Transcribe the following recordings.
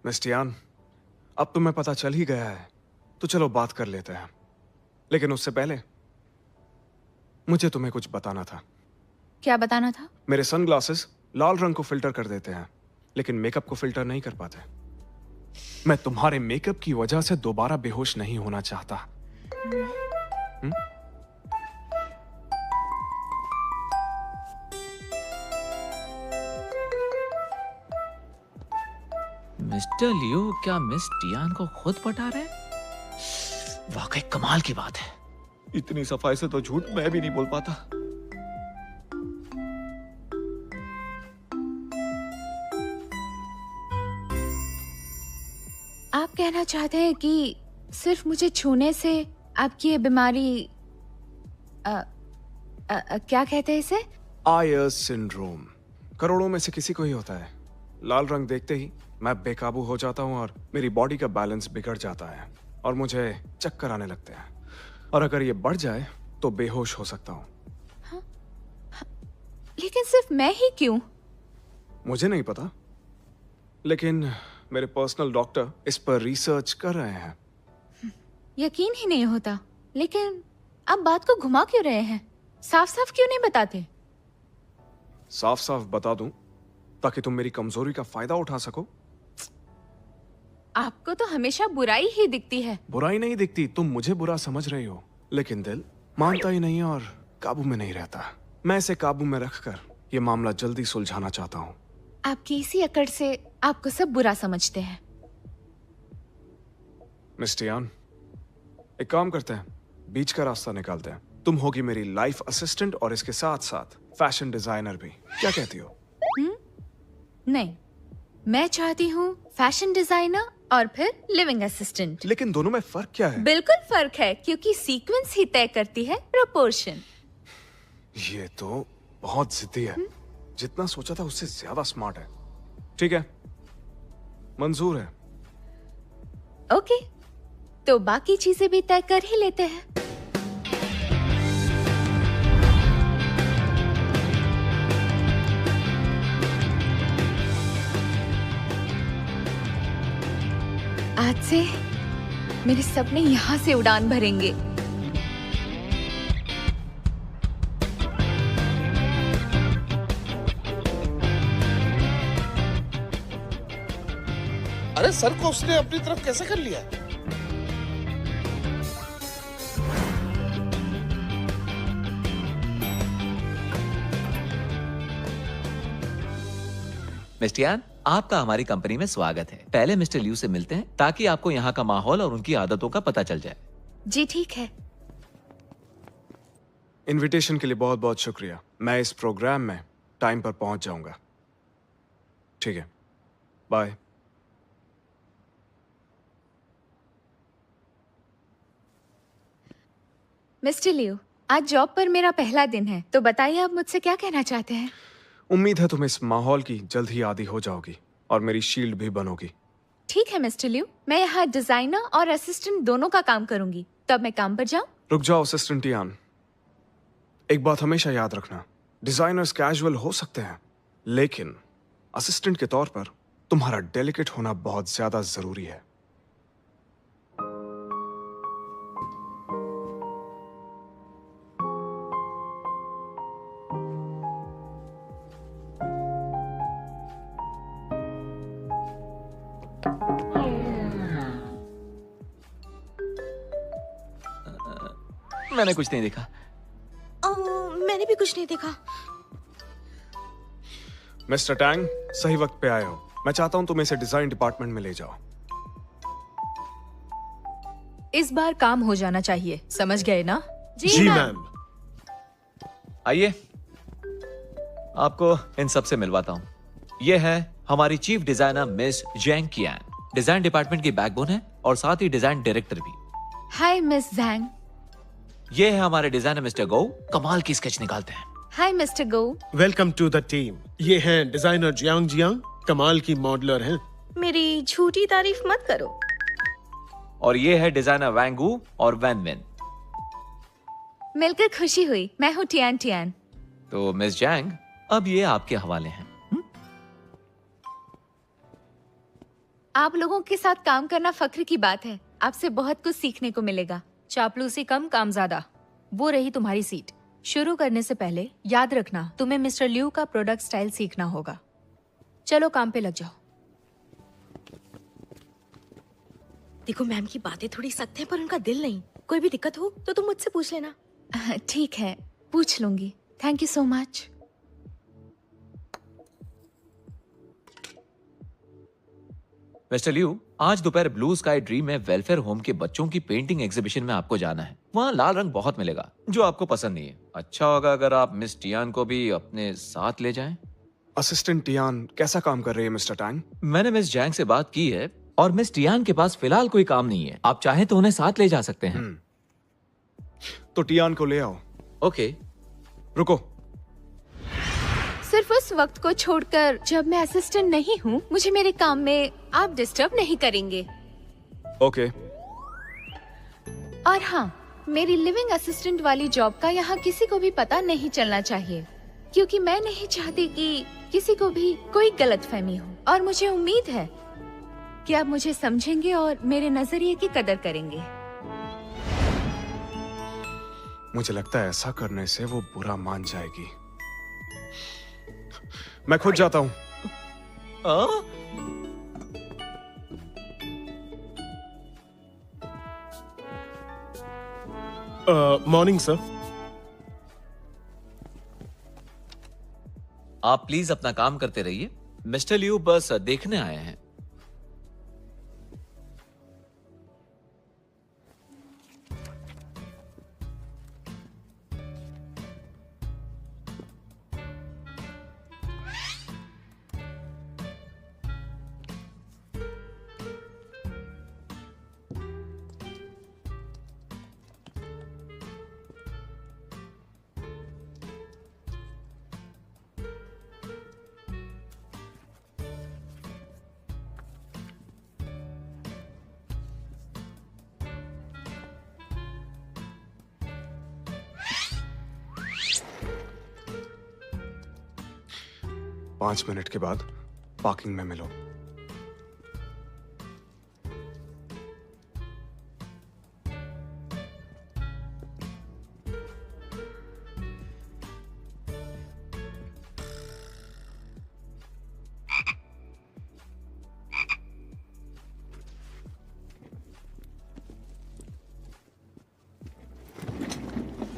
Miss Tian, अब तुम्हें पता चल ही गया है, तो चलो बात कर लेते हैं। लेकिन उससे पहले मुझे तुम्हें कुछ बताना था। क्या बताना था? मेरे सनग्लासेस लाल रंग को फिल्टर कर देते हैं, लेकिन मेकअप को फिल्टर नहीं कर पाते। मैं तुम्हारे मेकअप की वजह से दोबारा बेहोश नहीं होना चाहता। मिस्टर लियो क्या मिस टियान को खुद पटा रहे? वाकई कमाल की बात है। इतनी सफाई से तो झूठ मैं भी नहीं बोल पाता। आप कहना चाहते हैं कि सिर्फ मुझे छूने से आपकी ये बीमारी क्या कहते हैं इसे? आयर्स सिंड्रोम करोड़ों में से किसी को ही होता है। लाल रंग देखते ही मैं बेकाबू हो जाता हूँ और मेरी बॉडी का बैलेंस बिगड़ जाता है और मुझे चक्कर आने लगते हैं, और अगर ये बढ़ जाए तो बेहोश हो सकता हूँ। लेकिन सिर्फ मैं ही क्यों? मुझे नहीं पता, लेकिन मेरे पर्सनल डॉक्टर इस पर रिसर्च कर रहे हैं। यकीन ही नहीं होता। लेकिन आप बात को घुमा क्यों रहे हैं? साफ साफ क्यों नहीं बताते? साफ साफ बता दूं ताकि तुम मेरी कमजोरी का फायदा उठा सको। आपको तो हमेशा बुराई ही दिखती है। बुराई नहीं दिखती, तुम मुझे बुरा समझ रही हो, लेकिन दिल मानता ही नहीं और काबू में नहीं रहता। मैं इसे काबू में रखकर ये मामला जल्दी सुलझाना चाहता हूँ। आपकी इसी अकड़ से आपको सब बुरा समझते हैं। मिस टियान, एक काम करते हैं, बीच का रास्ता निकालते हैं। तुम होगी मेरी लाइफ असिस्टेंट और इसके साथ साथ फैशन डिजाइनर भी। क्या कहती हो? नहीं, मैं चाहती हूँ फैशन डिजाइनर और फिर लिविंग असिस्टेंट। लेकिन दोनों में फर्क क्या है? बिल्कुल फर्क है, क्योंकि सीक्वेंस ही तय करती है प्रोपोर्शन। ये तो बहुत जिद्दी है। जितना सोचा था उससे ज्यादा स्मार्ट है। ठीक है, मंजूर है। ओके, तो बाकी चीजें भी तय कर ही लेते हैं। आज से मेरे सपने यहाँ से उड़ान भरेंगे। अरे सर को उसने अपनी तरफ कैसे कर लिया? मिस टियान, आपका हमारी कंपनी में स्वागत है। पहले मिस्टर लियू से मिलते हैं ताकि आपको यहाँ का माहौल और उनकी आदतों का पता चल जाए। जी ठीक है। इनविटेशन के लिए बहुत बहुत शुक्रिया। मैं इस प्रोग्राम में टाइम पर पहुंच जाऊंगा। ठीक है, बाय। मिस्टर लियो, आज जॉब पर मेरा पहला दिन है, तो बताइए आप मुझसे क्या कहना चाहते हैं? उम्मीद है तुम इस माहौल की जल्द ही आदी हो जाओगी और मेरी शील्ड भी बनोगी। ठीक है मिस्टर लियो, मैं यहाँ डिजाइनर और असिस्टेंट दोनों का काम करूंगी। तो अब मैं काम पर जाऊं? रुक जाओ असिस्टेंट टियान, एक बात हमेशा याद रखना, डिजाइनर्स कैजुअल हो सकते हैं, लेकिन असिस्टेंट के तौर पर तुम्हारा डेलिकेट होना बहुत ज्यादा जरूरी है। मैंने कुछ नहीं देखा। मैंने भी कुछ नहीं देखा। मिस्टर टैंग, सही वक्त पे आए हो। मैं चाहता हूं तुम इसे डिजाइन डिपार्टमेंट में ले जाओ। इस बार काम हो जाना चाहिए, समझ गए ना? जी मैम। आइए, आपको इन सब से मिलवाता हूँ। ये है हमारी चीफ डिजाइनर मिस जैंग कियान, डिजाइन डिपार्टमेंट की बैकबोन है और साथ ही डिजाइन डायरेक्टर भी। Hi miss जैंग। ये है हमारे डिजाइनर मिस्टर गो, कमाल की स्केच निकालते हैं। Hi mister Go. Welcome to the team. ये हैं डिजाइनर जियांग जियांग, कमाल की मॉडलर हैं। मेरी झूठी तारीफ मत करो। और ये है डिजाइनर वैंगू और वैन विन। मिलकर खुशी हुई। मैं हूँ टियान टियान। तो मिस जैंग, अब ये आपके हवाले हैं। आप लोगों के साथ काम करना फख्र की बात है। आपसे बहुत कुछ सीखने को मिलेगा। चापलूसी कम, काम ज्यादा। वो रही तुम्हारी सीट। शुरू करने से पहले याद रखना, तुम्हें मिस्टर लियू का प्रोडक्ट स्टाइल सीखना होगा। चलो काम पे लग जाओ। देखो मैम की बातें थोड़ी सख्त हैं पर उनका दिल नहीं। कोई भी दिक्कत हो तो तुम मुझसे पूछ लेना। ठीक है, पूछ लूंगी। Thank you so much. Mister Liu, आज दोपहर ब्लू स्काई ड्रीम में वेलफेयर होम के बच्चों की पेंटिंग एग्जीबिशन में आपको जाना है। वहाँ लाल रंग बहुत मिलेगा जो आपको पसंद नहीं है। अच्छा होगा अगर आप मिस टियान को भी अपने साथ ले जाएं। असिस्टेंट टियान कैसा काम कर रही है मिस्टर टैंग? मैंने मिस जैंग से बात की है और मिस टियान के पास फिलहाल कोई काम नहीं है। आप चाहें तो उन्हें साथ ले जा सकते हैं। तो टियान को ले आओ। ओके। रुको। सिर्फ उस वक्त को छोड़कर जब मैं असिस्टेंट नहीं हूँ, मुझे मेरे काम में आप डिस्टर्ब नहीं करेंगे। ओके। और हाँ, मेरी लिविंग असिस्टेंट वाली जॉब का यहाँ किसी को भी पता नहीं चलना चाहिए, क्योंकि मैं नहीं चाहती कि किसी को भी कोई गलतफहमी हो। और मुझे उम्मीद है कि आप मुझे समझेंगे और मेरे नजरिए की कदर करेंगे। मुझे लगता है ऐसा करने से वो बुरा मान जाएगी। मैं खुद जाता हूँ। Morning sir. आप प्लीज अपना काम करते रहिए। मिस्टर लियू बस देखने आए हैं। पांच मिनट के बाद पार्किंग में मिलो।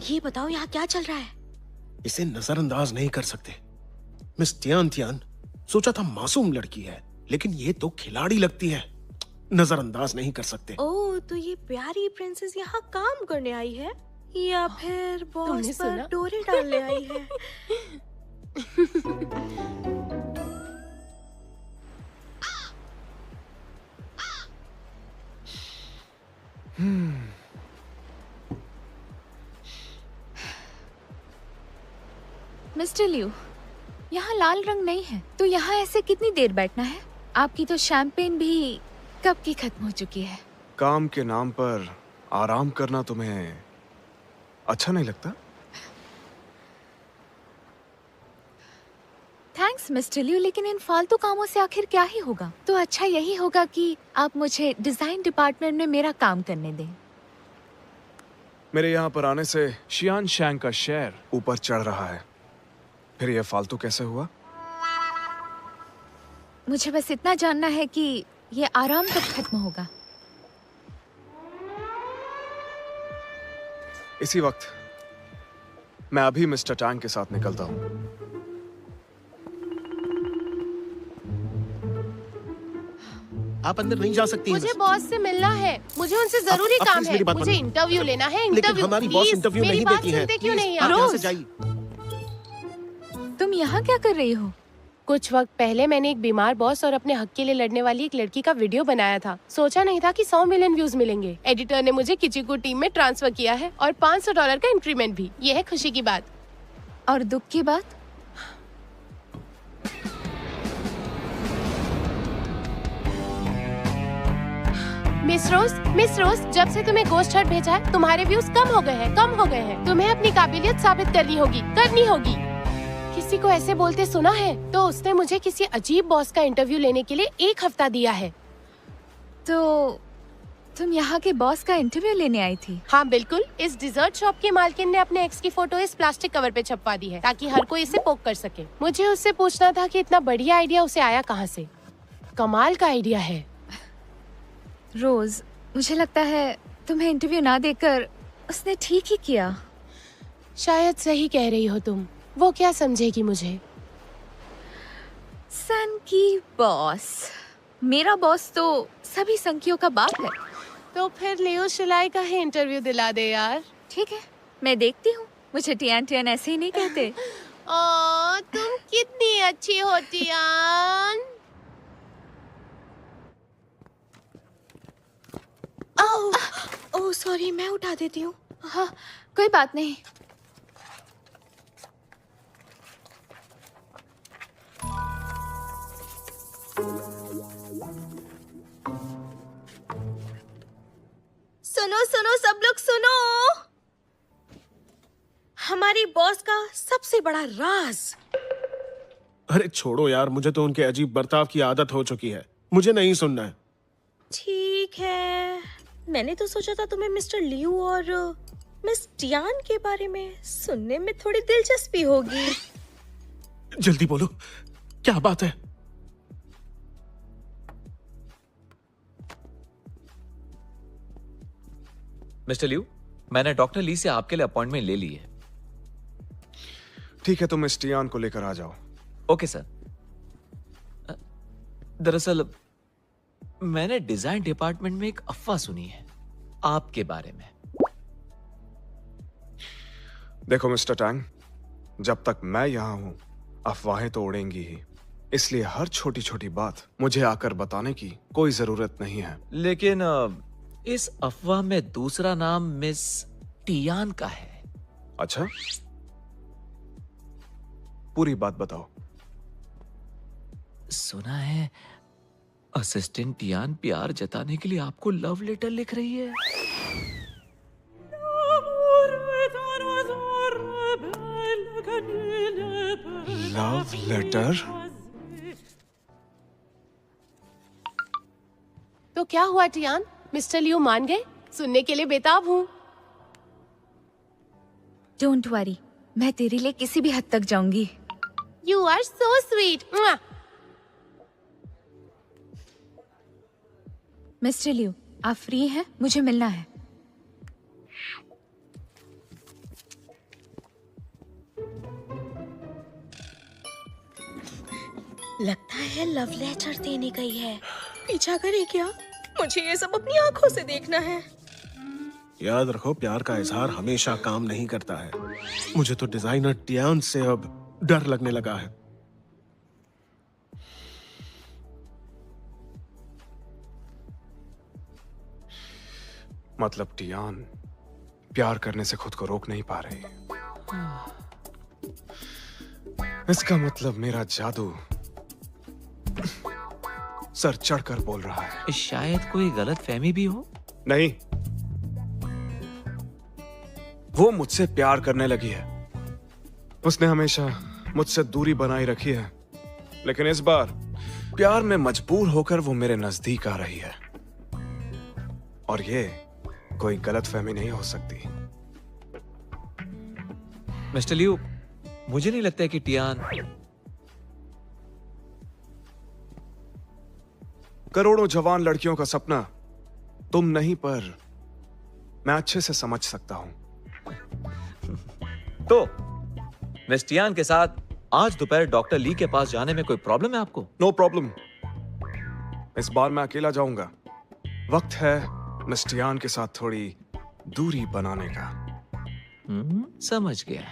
ये बताओ यहाँ क्या चल रहा है? इसे नजरअंदाज नहीं कर सकते। मिस टियान टियान सोचा था मासूम लड़की है, लेकिन ये तो खिलाड़ी लगती है। नजरअंदाज नहीं कर सकते। ओह, तो ये प्यारी प्रिंसेस यहाँ काम करने आई है या फिर बॉस पर डोरे डालने आई है? मिस्टर लियू, यहाँ लाल रंग नहीं है, तो यहाँ ऐसे कितनी देर बैठना है? आपकी तो शैंपेन भी कब की खत्म हो चुकी है। काम के नाम पर आराम करना तुम्हें अच्छा नहीं लगता? थैंक्स मिस्टर लियू, लेकिन इन फालतू कामों से आखिर क्या ही होगा? तो अच्छा यही होगा कि आप मुझे डिजाइन डिपार्टमेंट में मेरा काम करने दें। मेरे यहाँ पर आने से शियान शैंग का शेयर ऊपर चढ़ रहा है। फिर यह फालतू कैसे हुआ? मुझे बस इतना जानना है कि ये आराम कब खत्म होगा। इसी वक्त मैं अभी मिस्टर टैंग के साथ निकलता हूँ। आप अंदर नहीं जा सकती। मुझे बॉस से मिलना है। मुझे उनसे जरूरी आप काम प्लीज है। मेरी बात मुझे मानो। इंटरव्यू लेना है। लेकिन इंटरव्यू हमारी बॉस प्लीज, इंटरव्यू मेरी नहीं बात देती है। सुनते क्यों नहीं आप आप? यहाँ से जाइए। तुम यहाँ क्या कर रही हो? कुछ वक्त पहले मैंने एक बीमार बॉस और अपने हक के लिए लड़ने वाली एक लड़की का वीडियो बनाया था। सोचा नहीं था कि 100 मिलियन व्यूज मिलेंगे। एडिटर ने मुझे किचिकू टीम में ट्रांसफर किया है और $500 का इंक्रीमेंट भी। ये है खुशी की बात। और दुख की बात? मिस रोज, जब से तुम्हें गोस्ट हट भेजा है, तुम्हारे व्यूज कम हो गए हैं। तुम्हें अपनी काबिलियत साबित करनी होगी। किसी को ऐसे बोलते सुना है तो उसने मुझे किसी अजीब बॉस का इंटरव्यू लेने के लिए 1 हफ्ता दिया है। तो तुम यहाँ के बॉस का इंटरव्यू लेने आई थी? हाँ बिल्कुल, इस डिजर्ट शॉप के मालकिन ने अपने एक्स की फोटो इस प्लास्टिक कवर पे छपवा दी है ताकि हर कोई इसे पोक कर सके। मुझे उससे पूछना था कि इतना बढ़िया आइडिया उसे आया कहाँ से। कमाल का आइडिया है। रोज, मुझे लगता है तुम्हें इंटरव्यू ना देकर उसने ठीक ही किया। शायद सही कह रही हो तुम। वो क्या समझेगी मुझे? सन की बॉस। मेरा बॉस तो सभी संकियों का बाप है। तो फिर लियो शिलाई का ही इंटरव्यू दिला दे यार। ठीक है, मैं देखती हूँ। मुझे टियान टियान ऐसे ही नहीं कहते। ओ, तुम कितनी अच्छी हो टियान। ओह सॉरी, मैं उठा देती हूँ। हाँ, कोई बात नहीं। सुनो सुनो सब लोग सुनो, हमारी बॉस का सबसे बड़ा राज। अरे छोड़ो यार, मुझे तो उनके अजीब बर्ताव की आदत हो चुकी है। मुझे नहीं सुनना है। ठीक है, मैंने तो सोचा था तुम्हें मिस्टर लियू और मिस टियान के बारे में सुनने में थोड़ी दिलचस्पी होगी। जल्दी बोलो, क्या बात है? मिस्टर लियू, मैंने डॉक्टर ली से आपके लिए अपॉइंटमेंट ले ली है। ठीक है, तुम इस टियान को लेकर आ जाओ। Okay sir. दरअसल मैंने डिजाइन डिपार्टमेंट में एक अफवाह सुनी है आपके बारे में। देखो मिस्टर टैंग, जब तक मैं यहां हूं अफवाहें तो उड़ेंगी ही, इसलिए हर छोटी छोटी बात मुझे आकर बताने की कोई जरूरत नहीं है। लेकिन इस अफवाह में दूसरा नाम मिस टियान का है। अच्छा, पूरी बात बताओ। सुना है असिस्टेंट टियान प्यार जताने के लिए आपको लव लेटर लिख रही है। Love letter? तो क्या हुआ टियान? मिस्टर लियू मान गए? सुनने के लिए बेताब हूँ। डोंट वरी, मैं तेरे लिए किसी भी हद तक जाऊंगी। You are so sweet. Mister Liu, आप फ्री हैं? मुझे मिलना है। लगता है लव लेटर देने गई है। पीछा करे क्या? मुझे ये सब अपनी आंखों से देखना है। याद रखो, प्यार का इजहार हमेशा काम नहीं करता है। मुझे तो डिजाइनर टियान से अब डर लगने लगा है। मतलब टियान प्यार करने से खुद को रोक नहीं पा रही। इसका मतलब मेरा जादू सर चढ़कर बोल रहा है। शायद कोई गलत फहमी भी हो। नहीं, वो मुझसे प्यार करने लगी है। उसने हमेशा मुझसे दूरी बनाई रखी है, लेकिन इस बार प्यार में मजबूर होकर वो मेरे नजदीक आ रही है। और ये कोई गलत फहमी नहीं हो सकती। मिस्टर लियू, मुझे नहीं लगता है कि टियान करोड़ों जवान लड़कियों का सपना तुम नहीं, पर मैं अच्छे से समझ सकता हूं। तो मिस टियान के साथ आज दोपहर डॉक्टर ली के पास जाने में कोई प्रॉब्लम है आपको? No problem. इस बार मैं अकेला जाऊंगा। वक्त है मिस टियान के साथ थोड़ी दूरी बनाने का। समझ गया।